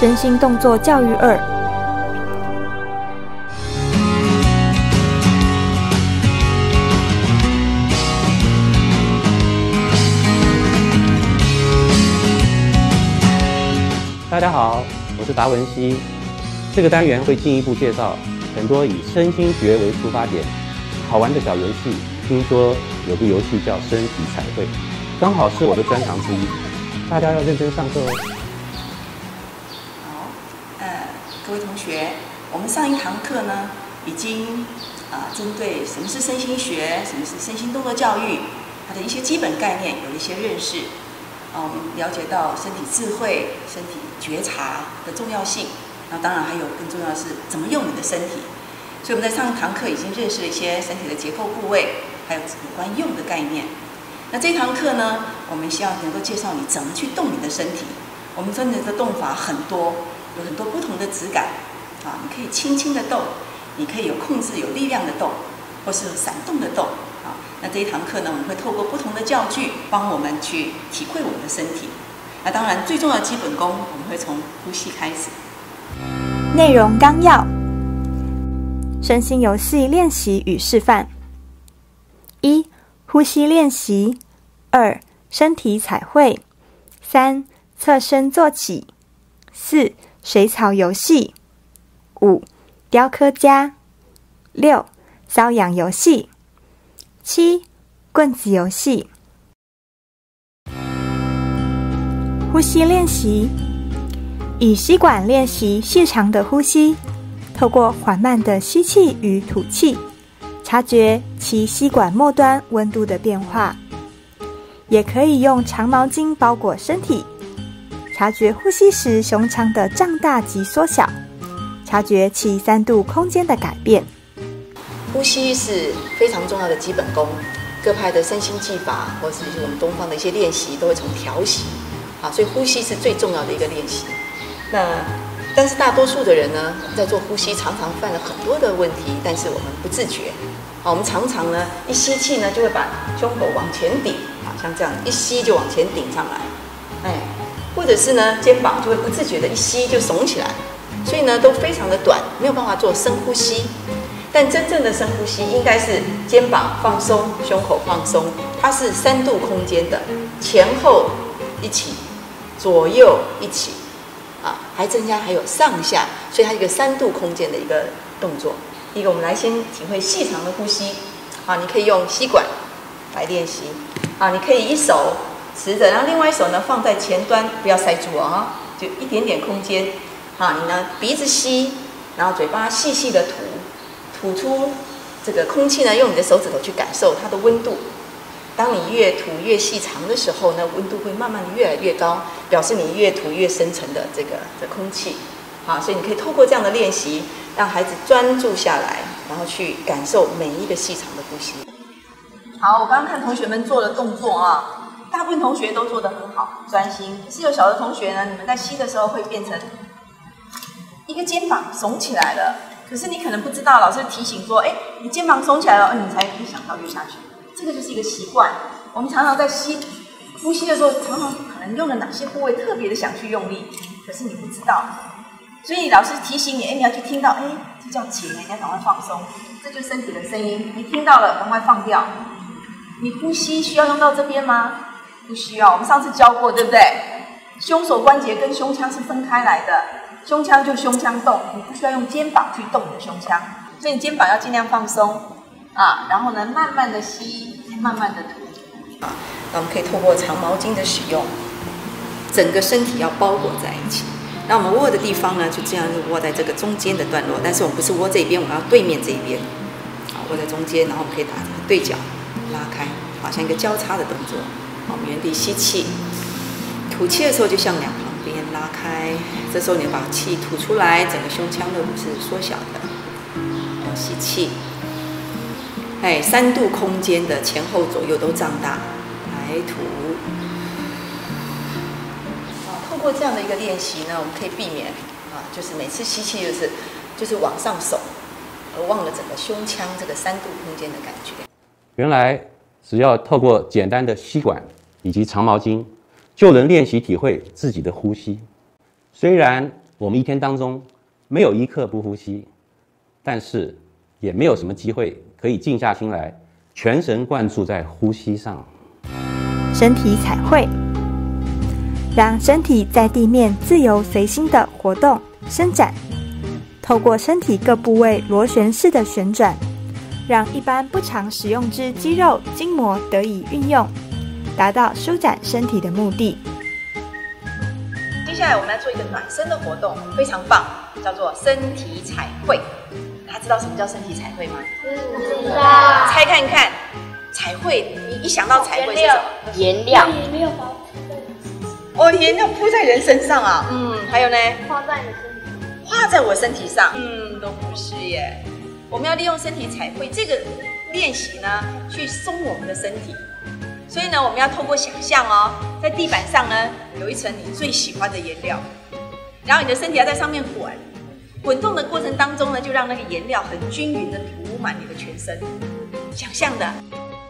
身心动作教育2。大家好，我是达文西。这个单元会进一步介绍很多以身心学为出发点好玩的小游戏。听说有个游戏叫身体彩绘，刚好是我的专长之一。大家要认真上课哦。好，各位同学，我们上一堂课呢，已经针对什么是身心学，什么是身心动作教育，它的一些基本概念有了一些认识。我们了解到身体智慧、身体觉察的重要性。那当然还有更重要的是怎么用你的身体。所以我们在上一堂课已经认识了一些身体的结构部位，还有有关用的概念。那这堂课呢，我们希望能够介绍你怎么去动你的身体。我们真的动法很多，有很多不同的质感你可以轻轻的动，你可以有控制、有力量的动，或是闪动的动那这一堂课呢，我们会透过不同的教具，帮我们去体会我们的身体。那当然，最重要的基本功，我们会从呼吸开始。内容纲要：身心游戏练习与示范。1、呼吸练习。2、身体彩绘。3、侧身坐起。4、水草游戏。5、雕刻家。6、瘙痒游戏。7、棍子游戏。呼吸练习，以吸管练习细长的呼吸，透过缓慢的吸气与吐气，察觉其吸管末端温度的变化。也可以用长毛巾包裹身体，察觉呼吸时胸腔的胀大及缩小，察觉其3度空间的改变。呼吸是非常重要的基本功，各派的身心技法，或是我们东方的一些练习，都会从调息所以呼吸是最重要的一个练习。但是大多数的人呢，在做呼吸常常犯了很多的问题，但是我们不自觉我们常常呢一吸气呢，就会把胸口往前顶像这样一吸就往前顶上来或者是呢肩膀就会不自觉的一吸就耸起来，所以呢都非常的短，没有办法做深呼吸。但真正的深呼吸应该是肩膀放松，胸口放松，它是3度空间的，前后一起，左右一起还增加还有上下，所以它一个3度空间的一个动作。第一个，我们来先体会细长的呼吸你可以用吸管来练习你可以一手持着，然后另外一手呢放在前端，不要塞住就一点点空间你呢鼻子吸，然后嘴巴细细的吐出这个空气呢，用你的手指头去感受它的温度。当你越吐越细长的时候呢，温度会慢慢的越来越高，表示你越吐越深层的这空气所以你可以透过这样的练习，让孩子专注下来，然后去感受每一个细长的呼吸。好，我刚刚看同学们做的动作大部分同学都做得很好，专心。可是有小的同学呢，你们在吸的时候会变成一个肩膀耸起来了，可是你可能不知道，老师提醒说，你肩膀耸起来了，你才可以想到越下去。这个就是一个习惯。我们常常在呼吸的时候，常常可能用了哪些部位特别的想去用力，可是你不知道。所以老师提醒你，你要去听到，这叫紧，你要赶快放松，这就是身体的声音。你听到了，赶快放掉。你呼吸需要用到这边吗？不需要。我们上次教过，对不对？胸锁关节跟胸腔是分开来的，胸腔就胸腔动，你不需要用肩膀去动你的胸腔，所以你肩膀要尽量放松然后呢，慢慢的吸，慢慢的吐那我们可以透过长毛巾的使用，整个身体要包裹在一起。那我们握的地方呢，就这样握在这个中间的段落，但是我们不是握这一边，我们要对面这一边握在中间，然后我们可以打这个对角拉开，好像一个交叉的动作。我们原地吸气，吐气的时候就向两旁边拉开，这时候你把气吐出来，整个胸腔的是缩小的。吸气，3度空间的前后左右都胀大，来吐。透过这样的一个练习呢，我们可以避免就是每次吸气就是往上耸，而忘了整个胸腔这个3度空间的感觉。原来只要透过简单的吸管以及长毛巾，就能练习体会自己的呼吸。虽然我们一天当中没有一刻不呼吸，但是也没有什么机会可以静下心来，全神贯注在呼吸上。身体彩绘，让身体在地面自由随心的活动伸展，透过身体各部位螺旋式的旋转，让一般不常使用之肌肉筋膜得以运用，达到舒展身体的目的。接下来我们来做一个暖身的活动，非常棒，叫做身体彩绘。大家知道什么叫身体彩绘吗？知道。猜看看，彩绘，你一想到彩绘是什么？颜料。哦，颜料铺在人身上啊。还有呢？画在你的身体上。画在我身体上。都不是耶。我们要利用身体彩绘这个练习呢，去松我们的身体。所以呢，我们要透过想象哦，在地板上呢有一层你最喜欢的颜料，然后你的身体要在上面滚，滚动的过程当中呢，就让那个颜料很均匀的涂满你的全身。想象的，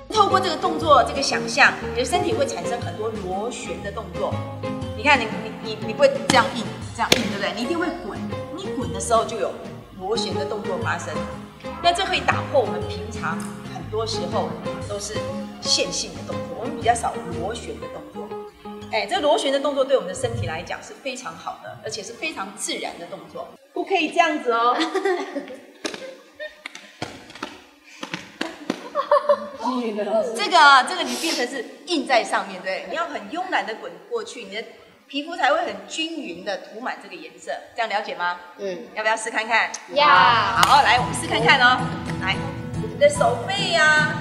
透过这个动作，这个想象，你的身体会产生很多螺旋的动作。你看，你不会这样硬，对不对？你一定会滚，你滚的时候就有螺旋的动作发生。那这会打破我们平常很多时候都是线性的动作，我们比较少螺旋的动作。这螺旋的动作对我们的身体来讲是非常好的，而且是非常自然的动作，不可以这样子哦。这个你变成是印在上面，对，你要很慵懒的滚过去，你的皮肤才会很均匀的涂满这个颜色，这样了解吗？要不要试看看？要。好，来，我们试看看哦。来，你的手背呀，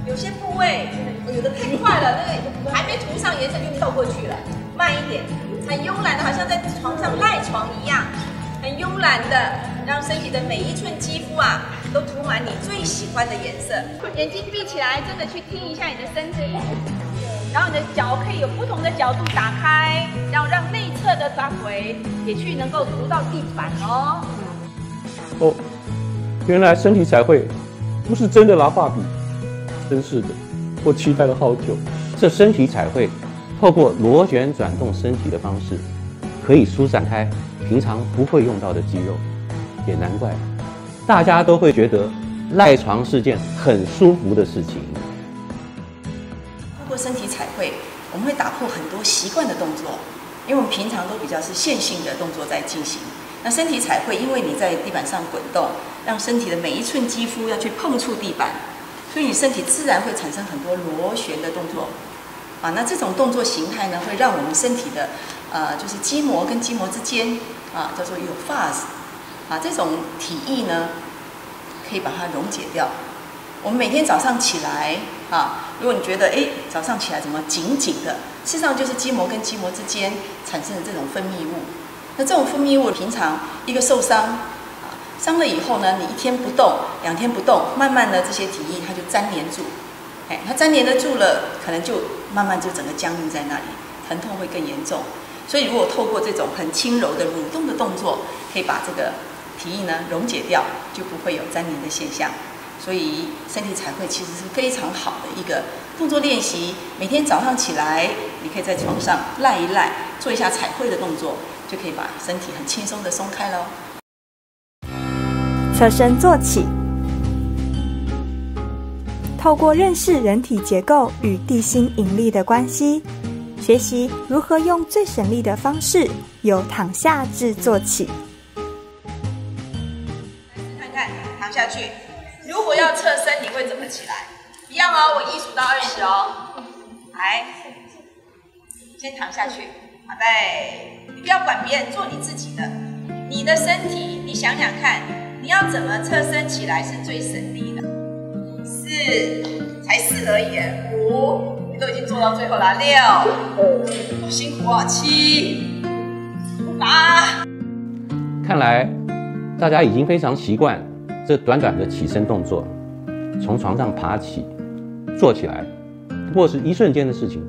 有些部位有的太快了，那个还没涂上颜色就跳过去了，慢一点，很慵懒的，好像在床上赖床一样，很慵懒的，让身体的每一寸肌肤啊，都涂满你最喜欢的颜色。眼睛闭起来，真的去听一下你的身体。然后你的脚可以有不同的角度打开，然后让内侧的大腿也去能够涂到地板哦。原来身体彩绘不是真的拿画笔，真是的，我期待了好久。这身体彩绘透过螺旋转动身体的方式，可以舒展开平常不会用到的肌肉，也难怪大家都会觉得赖床是件很舒服的事情。透过身体彩绘，我们会打破很多习惯的动作，因为我们平常都比较是线性的动作在进行。那身体彩绘，因为你在地板上滚动，让身体的每一寸肌肤要去碰触地板，所以你身体自然会产生很多螺旋的动作。那这种动作形态呢，会让我们身体的就是筋膜跟筋膜之间叫做有 fuzz 这种体液呢，可以把它溶解掉。我们每天早上起来如果你觉得早上起来怎么紧紧的，事实上就是筋膜跟筋膜之间产生的这种分泌物。那这种分泌物平常一个受伤伤了以后呢，你1天不动2天不动，慢慢的这些体液它就粘连住，它粘连得住了，可能就慢慢就整个僵硬在那里，疼痛会更严重。所以如果透过这种很轻柔的蠕动的动作，可以把这个体液呢溶解掉，就不会有粘连的现象。所以身体彩绘其实是非常好的一个动作练习。每天早上起来，你可以在床上赖一赖，做一下彩绘的动作，就可以把身体很轻松的松开咯。侧身坐起，透过认识人体结构与地心引力的关系，学习如何用最省力的方式由躺下至坐起。看看躺下去，如果要侧身，你会怎么起来？一样哦，我1数到20哦。来，先躺下去，好呗。你不要管别人，做你自己的。你的身体，你想想看，你要怎么侧身起来是最省力的？4，才4而已，5，你都已经做到最后了，6，好辛苦啊，7，8。看来大家已经非常习惯这短短的起身动作，从床上爬起，坐起来，不过是一瞬间的事情。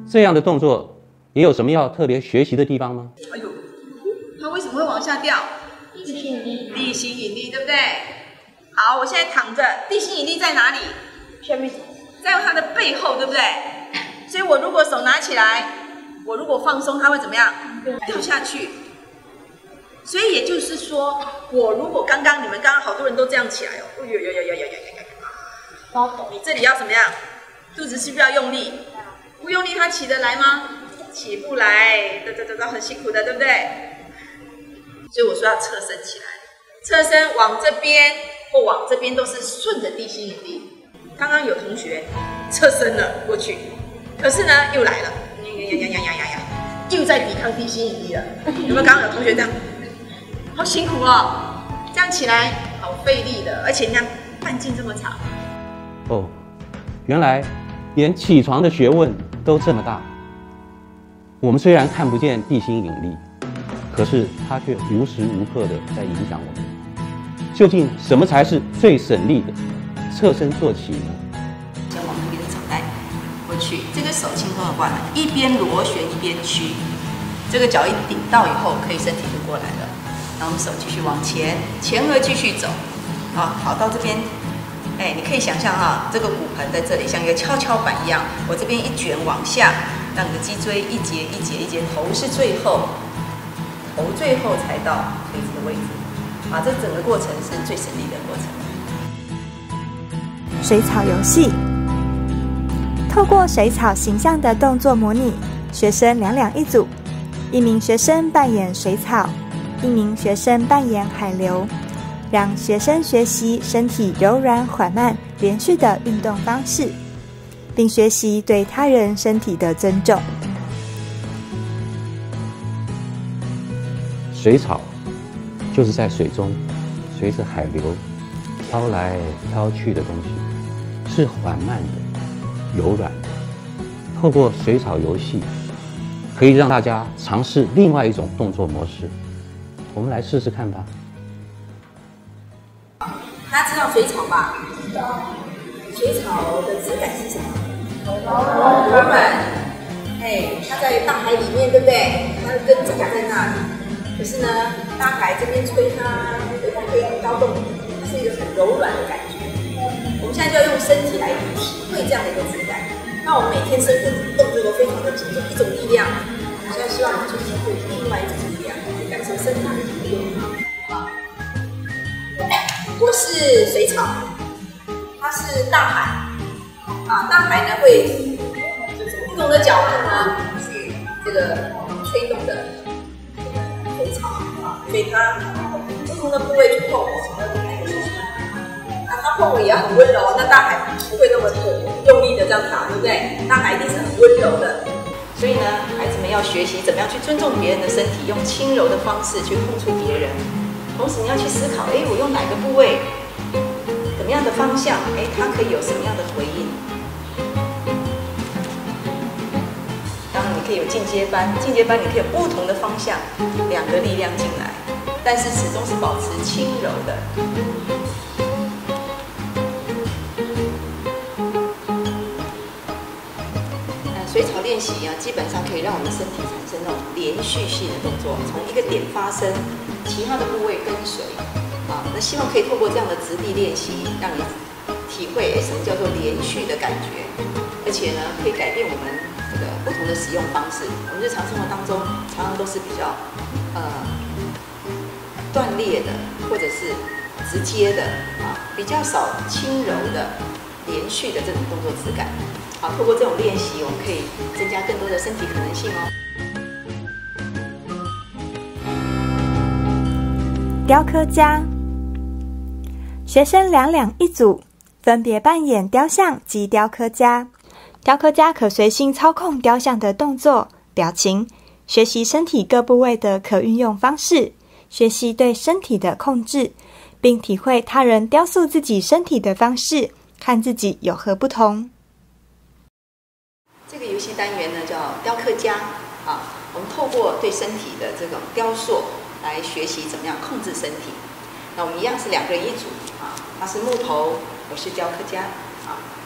这样的动作也有什么要特别学习的地方吗？哎呦，它为什么会往下掉？地心引力。地心引力，对不对？好，我现在躺着，地心引力在哪里？下面。在它的背后，对不对？所以我如果手拿起来，我如果放松，它会怎么样？掉下去。所以也就是说，我如果你们刚刚好多人都这样起来哦，包抖。你这里要怎么样？肚子是不是要用力？不用力它起得来吗？起不来，很辛苦的，对不对？所以我说要侧身起来，侧身往这边或往这边都是顺着地心引力。刚刚有同学侧身了过去，可是呢又来了，又在抵抗地心引力了。有没有刚刚有同学这样？好辛苦哦，这样起来好费力的，而且你看半径这么长。哦，原来连起床的学问都这么大。我们虽然看不见地心引力，可是它却无时无刻的在影响我们。究竟什么才是最省力的侧身做起呢？先往那边的手带过去，这个手轻松的挂，一边螺旋一边屈，这个脚一顶到以后，可以身体就过来了。然后我们手继续往前，前额继续走，好到这边，你可以想象哈，这个骨盆在这里像一个跷跷板一样，我这边一卷往下，让你的脊椎一节一节一节，头是最后，头最后才到垂直的位置，这整个过程是最省力的过程。水草游戏，透过水草形象的动作模拟，学生两一组，一名学生扮演水草，一名学生扮演海流，让学生学习身体柔软、缓慢、连续的运动方式，并学习对他人身体的尊重。水草就是在水中随着海流飘来飘去的东西，是缓慢的、柔软的。透过水草游戏，可以让大家尝试另外一种动作模式。我们来试试看吧。大家知道水草吧？水草的质感是什么？柔软。它在大海里面，对不对？它的根长在那里。可是呢，大海这边吹它，所以它可以飘动，它是一个很柔软的感觉。我们现在就要用身体来体会这样的一个质感。那我们每天生活动作都非常的紧张，一种力量。我现在希望你去体会另外一种力量，去感受身体的力量。我是水草，它是大海。大海呢会就是不同的角度呢去这个吹动的水草所以它不同的部位去碰，那它碰也很温柔，那大海不会那么用力的这样打，对不对？大海一定是很温柔的。所以呢，孩子们要学习怎么样去尊重别人的身体，用轻柔的方式去碰触别人。同时你要去思考，我用哪个部位，怎么样的方向，它可以有什么样的回应。当然你可以有进阶班，进阶班你可以有不同的方向，两个力量进来，但是始终是保持轻柔的。水草练习基本上可以让我们身体产生那种连续性的动作，从一个点发生，其他的部位跟随。那希望可以透过这样的直立练习，让你体会什么叫做连续的感觉，而且呢，可以改变我们这个不同的使用方式。我们日常生活当中常常都是比较断裂的，或者是直接的比较少轻柔的连续的这种动作质感。透过这种练习，我们可以增加更多的身体可能性哦。雕刻家，学生两一组，分别扮演雕像及雕刻家。雕刻家可随心操控雕像的动作、表情，学习身体各部位的可运用方式，学习对身体的控制，并体会他人雕塑自己身体的方式，看自己有何不同。这个游戏单元呢叫雕刻家我们透过对身体的这种雕塑来学习怎么样控制身体。那我们一样是两个人一组他是木头，我是雕刻家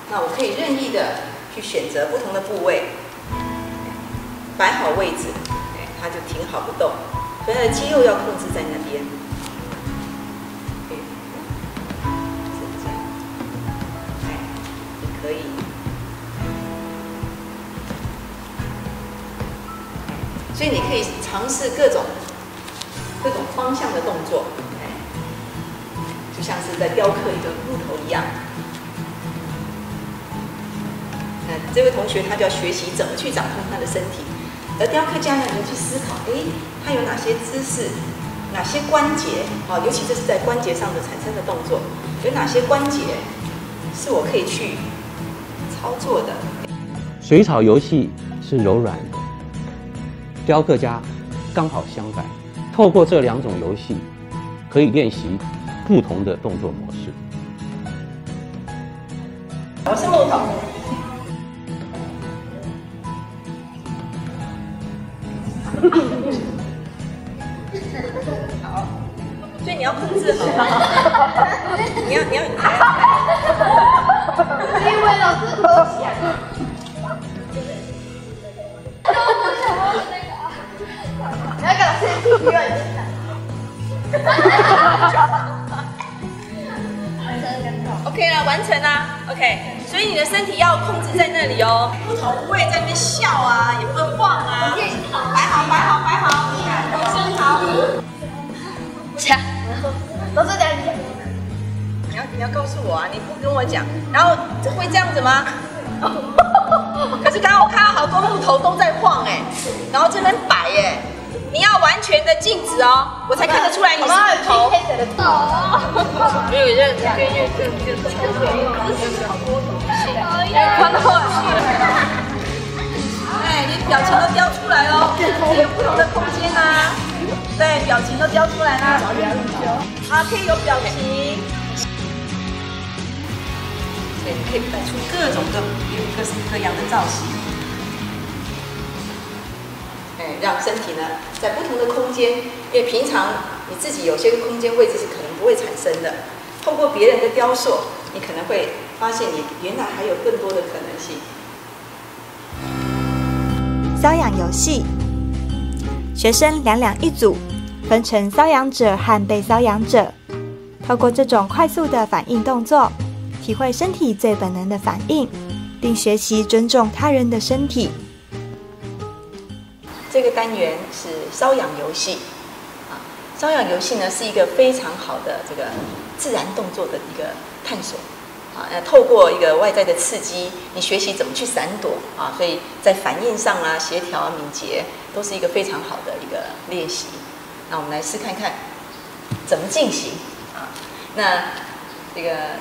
那我可以任意的去选择不同的部位，摆好位置，他就停好不动，所以他的肌肉要控制在那边。是这样，你可以。所以你可以尝试各种各种方向的动作，就像是在雕刻一个木头一样。这位同学他就要学习怎么去掌控他的身体，而雕刻家呢，你去思考，他有哪些姿势，哪些关节，尤其这是在关节上的产生的动作，有哪些关节是我可以去操作的。水草游戏是柔软的，雕刻家刚好相反。透过这2种游戏，可以练习不同的动作模式。我是木头。好，所以你要控制好，你要，因为老师多想。你要给老师提问一下。OK 了，完成啦。OK， 所以你的身体要控制在那里哦，不头不会在那边笑啊，也不会晃啊。摆好，你身好。抢，老师讲。你要告诉我啊，你不跟我讲，然后会这样子吗？可是刚刚我看到好多木头都在晃然后这边摆你要完全的静止哦，我才看得出来你是木头。没有认真，你表情都雕出来喽，有不同的空间啊，对，表情都雕出来啦。好，可以有表情。所以你可以摆出各种各式各样的造型，让身体呢在不同的空间，因为平常你自己有些空间位置是可能不会产生的，透过别人的雕塑，你可能会发现你原来还有更多的可能性。瘙痒游戏，学生2一组，分成瘙痒者和被瘙痒者，透过这种快速的反应动作，体会身体最本能的反应，并学习尊重他人的身体。这个单元是瘙痒游戏，瘙痒游戏呢是一个非常好的这个自然动作的一个探索。透过一个外在的刺激，你学习怎么去闪躲所以在反应上协调敏捷都是一个非常好的一个练习。那我们来试看看怎么进行那这个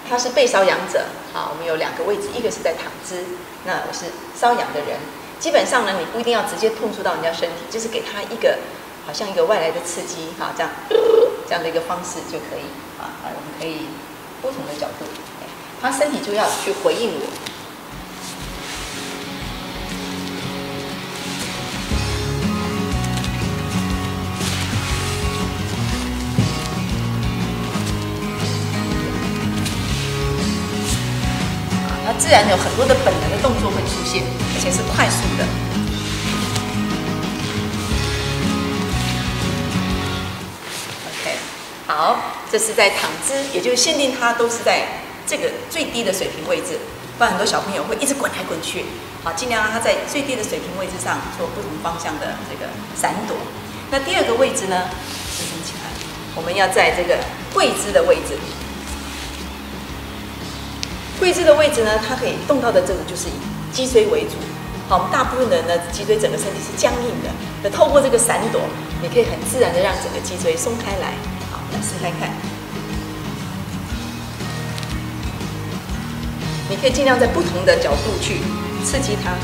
他是被瘙痒者我们有2个位置，一个是在躺姿，那我是瘙痒的人。基本上呢，你不一定要直接碰触到人家身体，就是给他一个好像一个外来的刺激这样的一个方式就可以我们可以不同的角度，他身体就要去回应我。那自然有很多的本能的动作会出现，而且是快速的。OK， 好，这是在躺姿，也就是限定它都是在这个最低的水平位置，不然很多小朋友会一直滚来滚去。尽量让它在最低的水平位置上做不同方向的这个闪躲。那第2个位置呢，支撑起来，我们要在这个跪姿的位置。跪姿的位置呢，它可以动到的这个就是以脊椎为主。我们大部分的人呢，脊椎整个身体是僵硬的。那透过这个闪躲，你可以很自然的让整个脊椎松开来。好，来试看看。你可以尽量在不同的角度去刺激它，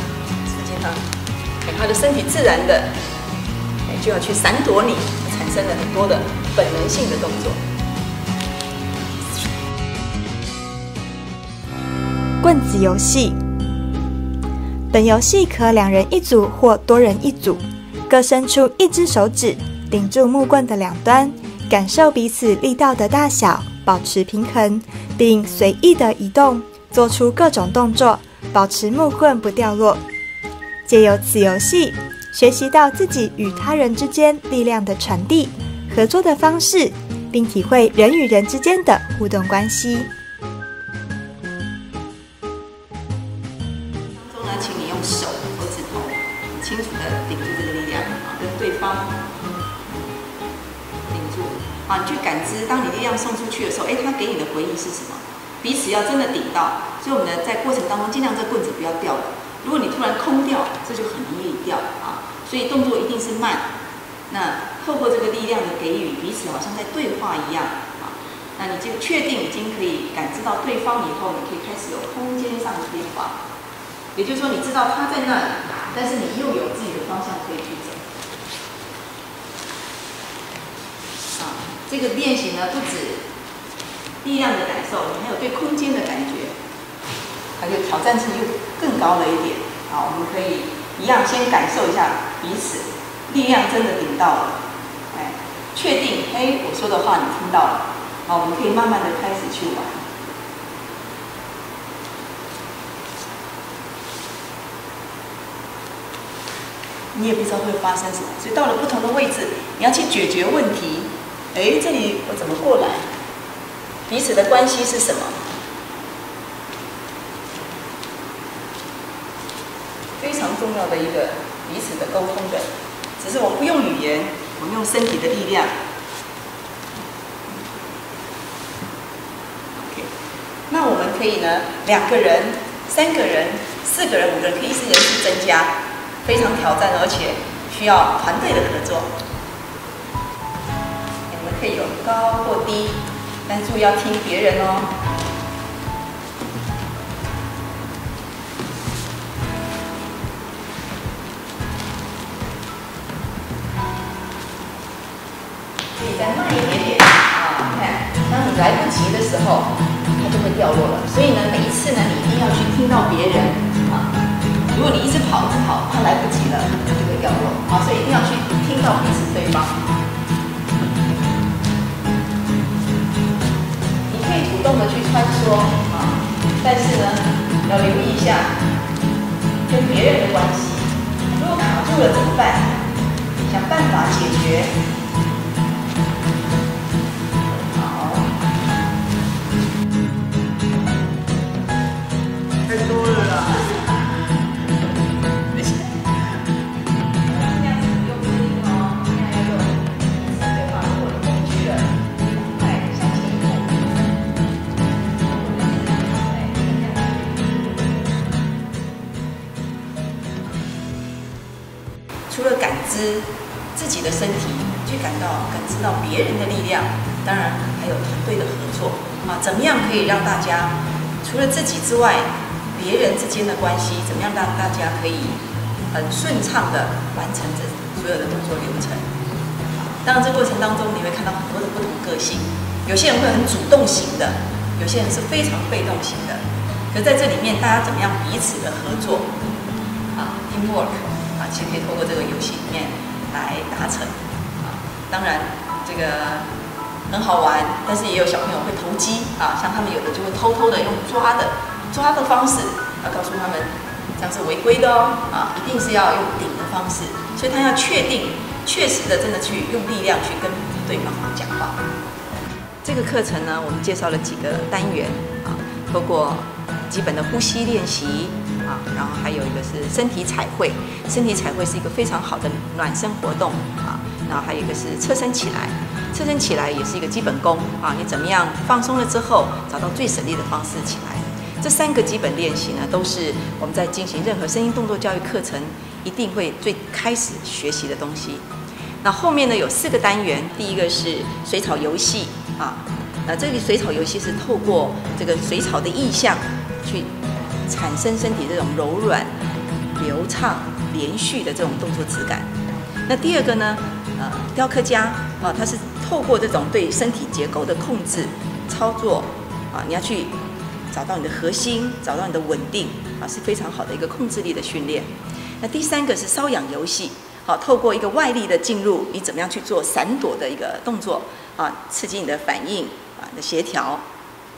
它的身体自然的，就要去闪躲你，产生了很多的本能性的动作。棍子游戏，本游戏可2人1组或多人1组，各伸出1只手指，顶住木棍的2端，感受彼此力道的大小，保持平衡，并随意的移动，做出各种动作，保持木棍不掉落。借由此游戏，学习到自己与他人之间力量的传递、合作的方式，并体会人与人之间的互动关系。请你用手和指头很清楚的顶住这个力量跟对方啊，你去感知，当你力量送出去的时候，它给你的回应是什么？彼此要真的顶到，所以我们呢在过程当中尽量这棍子不要掉了。如果你突然空掉，这就很容易掉啊。所以动作一定是慢。那透过这个力量的给予，彼此好像在对话一样啊。那你就确定已经可以感知到对方以后，你可以开始有空间上的变化。也就是说，你知道他在那里，但是你又有自己的方向可以去走。啊，这个练习呢，不止力量的感受，你还有对空间的感觉，还有挑战性又更高了一点。好，我们可以一样先感受一下彼此，力量真的顶到了，确定，我说的话你听到了，好，我们可以慢慢的开始去玩。你也不知道会发生什么，所以到了不同的位置，你要去解决问题。这里我怎么过来？彼此的关系是什么？非常重要的一个彼此的沟通的，只是我们不用语言，我们用身体的力量。OK， 那我们可以呢，2个人、3个人、4个人、5个人，可以是人数增加，非常挑战，而且需要团队的合作。我们可以有高或低，但注意要听别人哦。可以再慢一点点啊！你看，当你来不及的时候，它就会掉落了。所以呢，每一次呢，你一定要去听到别人啊。如果你一直跑，它来不及了，它就会掉落啊。所以一定要去听到彼此对方。你可以主动的去穿梭啊，但是呢，要留意一下跟别人的关系。如果卡住了怎么办？想办法解决。太多了啦！没事。尽量用声音哦，尽量要用对话。如果你过去了，你快向前一步。除了感知自己的身体，去感知到别人的力量，当然还有团队的合作啊。怎么样可以让大家除了自己之外？别人之间的关系，怎么样让大家可以很顺畅的完成这所有的动作流程？当然，这过程当中你会看到很多的不同个性，有些人会很主动型的，有些人是非常被动型的。可在这里面，大家怎么样彼此的合作啊 ，teamwork 啊，其实可以透过这个游戏里面来达成啊。当然，这个很好玩，但是也有小朋友会投机啊，像他们有的就会偷偷的用抓的方式，要告诉他们这样是违规的哦，啊，一定是要用顶的方式，所以他要确定、确实的真的去用力量去跟对方讲话。这个课程呢，我们介绍了几个单元啊，包括基本的呼吸练习啊，然后还有一个是身体彩绘，身体彩绘是一个非常好的暖身活动啊，然后还有一个是侧身起来。侧身起来也是一个基本功啊，你怎么样放松了之后，找到最省力的方式起来。这3个基本练习呢，都是我们在进行任何声音动作教育课程一定会最开始学习的东西。那后面呢有4个单元，第一个是水草游戏啊，这个水草游戏是透过这个水草的意象去产生身体这种柔软、流畅、连续的这种动作质感。那第二个呢，雕刻家啊，它是透过这种对身体结构的控制操作啊，你要去找到你的核心，找到你的稳定啊，是非常好的一个控制力的训练。那第3个是瘙痒游戏，好，透过一个外力的进入，你怎么样去做闪躲的一个动作啊，刺激你的反应啊，你的协调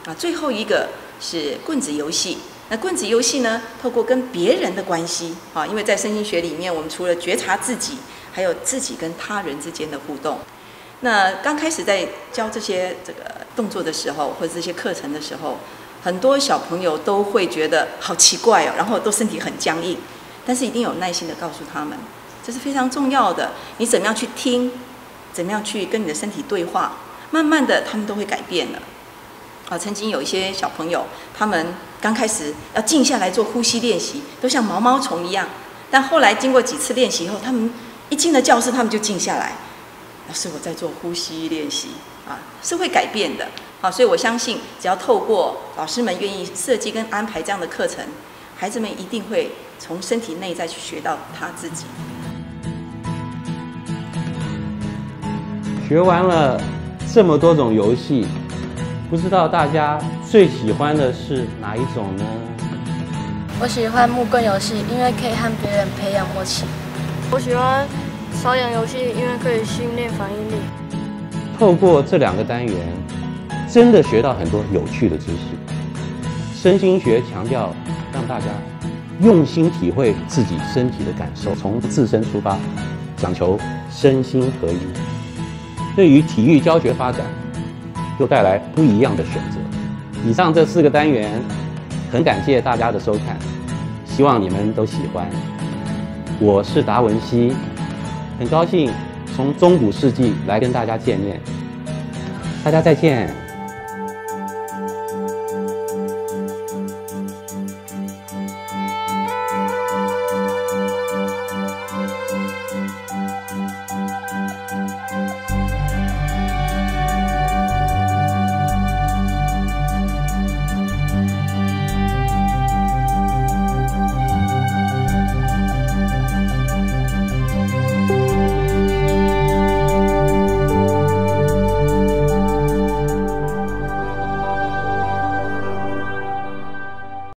啊。最后一个是棍子游戏。那棍子游戏呢，透过跟别人的关系啊，因为在身心学里面，我们除了觉察自己，还有自己跟他人之间的互动。那刚开始在教这个动作的时候，或者这些课程的时候，很多小朋友都会觉得好奇怪哦，然后都身体很僵硬。但是一定有耐心的告诉他们，这是非常重要的。你怎么样去听，怎么样去跟你的身体对话慢慢的他们都会改变了。曾经有一些小朋友，他们刚开始要静下来做呼吸练习，都像毛毛虫一样，但后来经过几次练习以后，他们一进了教室，他们就静下来。老师，我在做呼吸练习是会改变的。所以我相信，只要透过老师们愿意设计跟安排这样的课程，孩子们一定会从身体内在去学到他自己。学完了这么多种游戏，不知道大家最喜欢的是哪一种呢？我喜欢木棍游戏，因为可以和别人培养默契。我喜欢瘙痒游戏，因为可以训练反应力。透过这2个单元，真的学到很多有趣的知识。身心学强调让大家用心体会自己身体的感受，从自身出发，讲求身心合一。对于体育教学发展，又带来不一样的选择。以上这4个单元，很感谢大家的收看，希望你们都喜欢。我是达文西，很高兴从中古世纪来跟大家见面。大家再见。